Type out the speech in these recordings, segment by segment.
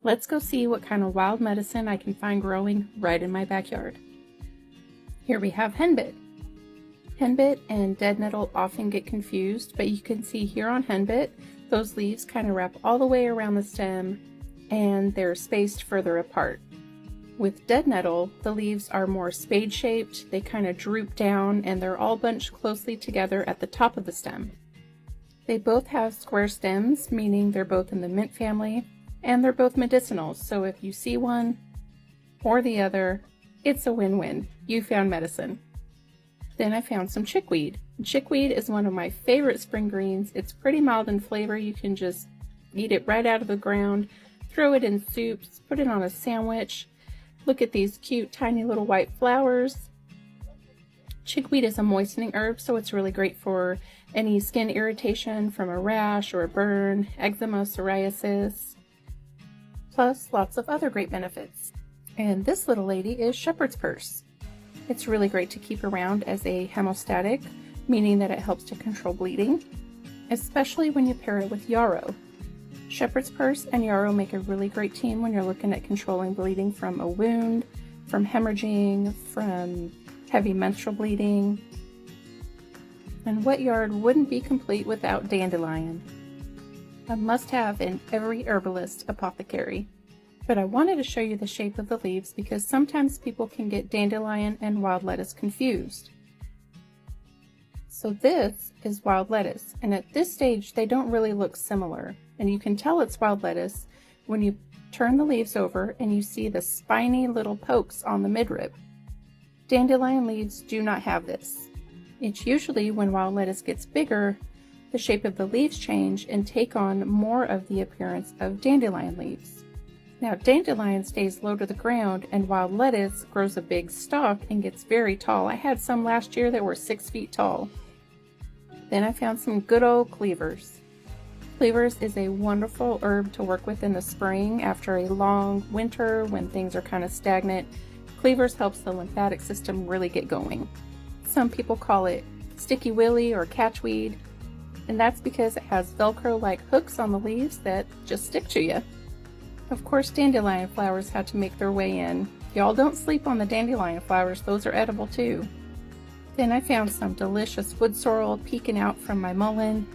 Let's go see what kind of wild medicine I can find growing right in my backyard. Here we have henbit. Henbit and dead nettle often get confused, but you can see here on henbit, those leaves kind of wrap all the way around the stem and they're spaced further apart. With dead nettle, the leaves are more spade-shaped, they kind of droop down, and they're all bunched closely together at the top of the stem. They both have square stems, meaning they're both in the mint family, and they're both medicinal, so if you see one or the other, it's a win-win. You found medicine. Then I found some chickweed. Chickweed is one of my favorite spring greens. It's pretty mild in flavor. You can just eat it right out of the ground, throw it in soups, put it on a sandwich. Look at these cute tiny little white flowers. Chickweed is a moistening herb, so it's really great for any skin irritation from a rash or a burn, eczema, psoriasis, plus lots of other great benefits. And this little lady is shepherd's purse. It's really great to keep around as a hemostatic, meaning that it helps to control bleeding, especially when you pair it with yarrow. Shepherd's purse and yarrow make a really great team when you're looking at controlling bleeding from a wound, from hemorrhaging, from heavy menstrual bleeding. And what yard wouldn't be complete without dandelion? A must-have in every herbalist apothecary. But I wanted to show you the shape of the leaves because sometimes people can get dandelion and wild lettuce confused. So this is wild lettuce, and at this stage they don't really look similar, and you can tell it's wild lettuce when you turn the leaves over and you see the spiny little pokes on the midrib. Dandelion leaves do not have this. It's usually when wild lettuce gets bigger, the shape of the leaves change and take on more of the appearance of dandelion leaves. Now dandelion stays low to the ground and wild lettuce grows a big stalk and gets very tall. I had some last year that were 6 feet tall. Then I found some good old cleavers. Cleavers is a wonderful herb to work with in the spring after a long winter when things are kind of stagnant. Cleavers helps the lymphatic system really get going. Some people call it sticky willy or catchweed, and that's because it has Velcro-like hooks on the leaves that just stick to you. Of course, dandelion flowers had to make their way in. Y'all don't sleep on the dandelion flowers, those are edible too. Then I found some delicious wood sorrel peeking out from my mullein.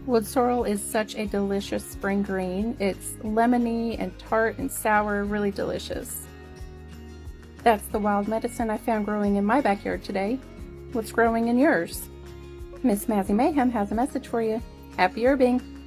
Wood sorrel is such a delicious spring green. It's lemony and tart and sour, really delicious. That's the wild medicine I found growing in my backyard today. What's growing in yours? Miss Mazzy Mayhem has a message for you. Happy herbing!